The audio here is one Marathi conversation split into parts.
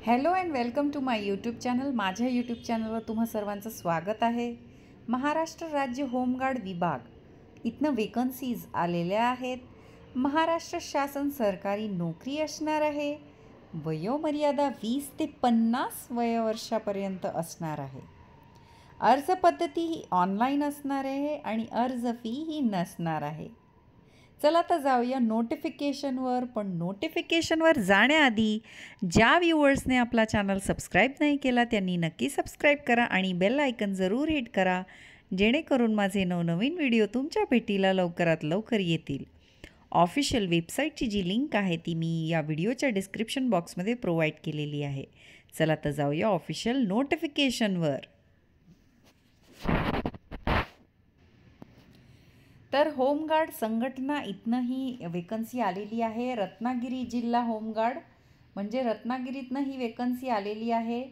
Hello and welcome to my YouTube channel. माझ्या यूट्यूब चॅनलवर तुम्हा सर्वांचं स्वागत आहे. महाराष्ट्र राज्य होमगार्ड विभाग इथनं वेकन्सीज आलेल्या आहेत. महाराष्ट्र शासन सरकारी नोकरी असणार आहे. वयोमर्यादा 20 ते 50 वयोवर्षापर्यंत असणार आहे. अर्ज पद्धती ही ऑनलाईन असणार आहे आणि अर्ज फी ही नसणार आहे. चला तर जाऊया नोटिफिकेशनवर. पण नोटिफिकेशनवर जाण्याआधी ज्या व्ह्यूअर्सने आपला चॅनल सबस्क्राईब नाही केला त्यांनी नक्की सबस्क्राईब करा आणि बेल आयकन जरूर हिट करा, जेणेकरून माझे नवनवीन व्हिडिओ तुमच्या भेटीला लवकरात लवकर येतील. ऑफिशियल वेबसाईटची जी लिंक आहे ती मी या व्हिडिओच्या डिस्क्रिप्शन बॉक्समध्ये प्रोव्हाइड केलेली आहे. चला तर जाऊया ऑफिशियल नोटिफिकेशनवर. तर होमगार्ड संघटना इथनं ही वेकन्सी आलेली आहे. रत्नागिरी जिल्हा होमगार्ड म्हणजे रत्नागिरीतनं ही वेकन्सी आलेली आहे.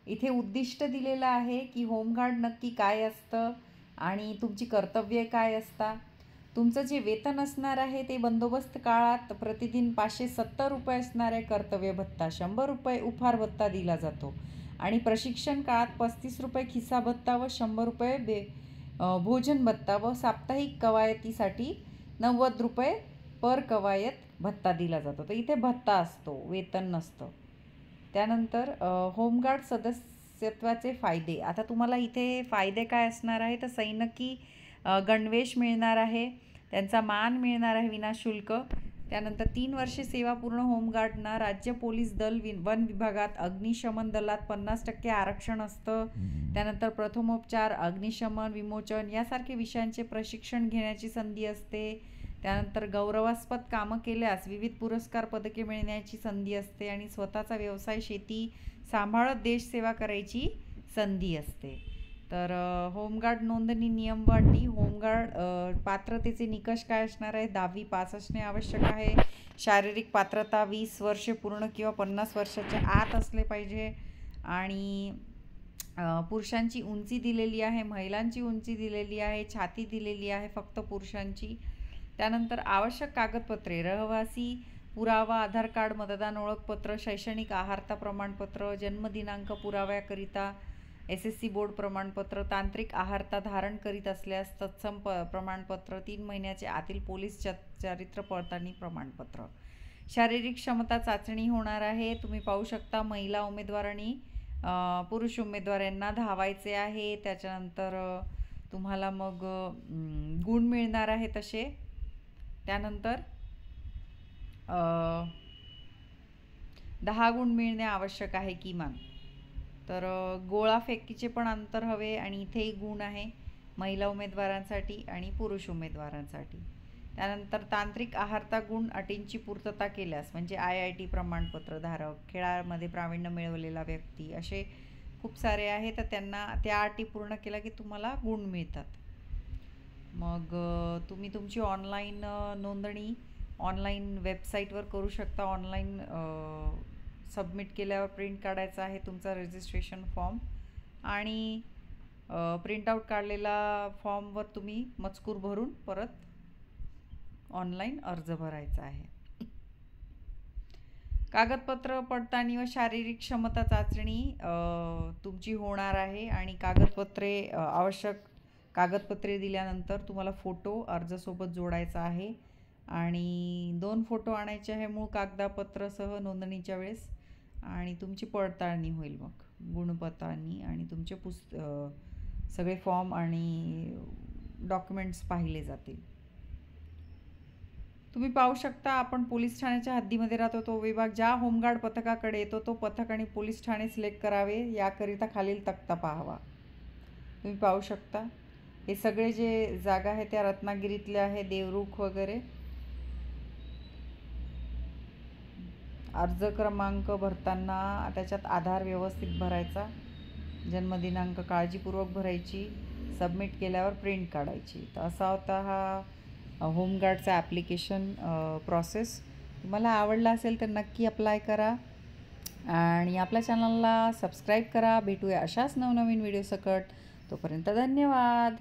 इथे उद्दिष्ट दिलेलं आहे की होमगार्ड नक्की काय असतं आणि तुमची कर्तव्ये काय असतात. तुमचं जे वेतन असणार आहे ते बंदोबस्त काळात प्रतिदिन 570 रुपये असणार आहे. कर्तव्य भत्ता 100 रुपये उपहार भत्ता दिला जातो आणि प्रशिक्षण काळात 35 रुपये खिस्सा भत्ता व 100 रुपये भोजन भत्ता व साप्ताहिक कवायतीसाठी 90 रुपये पर कवायत भत्ता दिला जातो. तर इथे भत्ता असतो, वेतन नसतं. त्यानंतर होमगार्ड सदस्यत्वाचे फायदे. आता तुम्हाला इथे फायदे काय असणार आहे तर सैनिकी गणवेश मिळणार आहे, त्यांचा मान मिळणार आहे विनाशुल्क. त्यानंतर 3 वर्षे सेवा पूर्ण होमगार्डना राज्य पोलीस दल वन विभागात अग्निशमन दलात 50% आरक्षण असतं. त्यानंतर प्रथमोपचार, अग्निशमन, विमोचन यासारखे विषयांचे प्रशिक्षण घेण्याची संधी असते. त्यानंतर गौरवास्पद कामं केल्यास विविध पुरस्कार, पदके मिळण्याची संधी असते आणि स्वतःचा व्यवसाय, शेती सांभाळत देशसेवा करायची संधी असते. तर होमगार्ड नोंदणी नियम व अटी. होमगार्ड पात्रतेचे निकष काय असणार आहे? 10वी पास असणे आवश्यक आहे. शारीरिक पात्रता 20 वर्षे पूर्ण किंवा 50 वर्षाच्या आत असले पाहिजे. आणि पुरुषांची उंची दिलेली आहे, महिलांची उंची दिलेली आहे, छाती दिलेली आहे फक्त पुरुषांची. त्यानंतर आवश्यक कागदपत्रे: रहिवासी पुरावा, आधार कार्ड, मतदान ओळखपत्र, शैक्षणिक आहारता प्रमाणपत्र, जन्मदिनांक पुराव्याकरिता SSC बोर्ड प्रमाणपत्र, तांत्रिक आहारता धारण करीत असल्यास तत्सम प्रमाणपत्र, 3 महिन्याचे आतील पोलीस चारित्र्य पडताळणी प्रमाणपत्र. शारीरिक क्षमता चाचणी होणार आहे. तुम्ही पाहू शकता महिला उमेदवारांनी पुरुष उमेदवारांना धावायचे आहे. त्याच्यानंतर तुम्हाला मग गुण मिळणार आहे तसे. त्यानंतर 10 गुण मिळणे आवश्यक आहे किमान. तर गोळा फेकीचे पण अंतर हवे आणि इथेही गुण आहे महिला उमेदवारांसाठी आणि पुरुष उमेदवारांसाठी. त्यानंतर तांत्रिक आहारता गुण अटींची पूर्तता केल्यास म्हणजे IIT प्रमाणपत्र धारक, खेळामध्ये प्रावीण्य मिळवलेला व्यक्ती, असे खूप सारे आहे. तर त्यांना त्या अटी पूर्ण केल्या की तुम्हाला गुण मिळतात. मग तुम्ही तुमची ऑनलाईन नोंदणी ऑनलाईन वेबसाईटवर करू शकता. ऑनलाईन सबमिट केल्यावर प्रिंट काढायचा आहे तुमचा रजिस्ट्रेशन फॉर्म आणि प्रिंटआउट काढलेला फॉर्मवर तुम्ही मजकूर भरून परत ऑनलाईन अर्ज भरायचा आहे. कागदपत्र पडताळणी व शारीरिक क्षमता चाचणी तुमची होणार आहे आणि आवश्यक कागदपत्रे दिल्यानंतर तुम्हाला फोटो अर्जासोबत जोडायचा आहे आणि 2 फोटो आणायचे आहे मूळ कागदपत्रासह नोंदणीच्या वेळेस आणि तुमची पडताळणी होईल. मग गुणपतानी आणि तुमचे सगळे फॉर्म आणि डॉक्युमेंट्स पाहिले जातील. तुम्ही पाहू शकता आपण पोलीस ठाण्याच्या हद्दीमध्ये राहतो. तो विभाग ज्या होमगार्ड पथकाकडे येतो तो पथक आणि पोलीस ठाणे सिलेक्ट करावे. याकरिता खालील तक्ता पाहावा. तुम्ही पाहू शकता हे सगळे जे जागा आहे त्या रत्नागिरीतल्या आहे, देवरुख वगैरे. अर्ज क्रमांक भरताना त्याच्यात आधार व्यवस्थित भरायचा, जन्मदिनांक काळजीपूर्वक भरायची, सबमिट केल्यावर प्रिंट काढायची. तर असा होता हा होमगार्डचा ॲप्लिकेशन प्रोसेस. तुम्हाला आवडला असेल तर नक्की अप्लाय करा आणि आपल्या चॅनलला सबस्क्राईब करा. भेटूया अशाच नवनवीन व्हिडिओ सकट. तोपर्यंत धन्यवाद.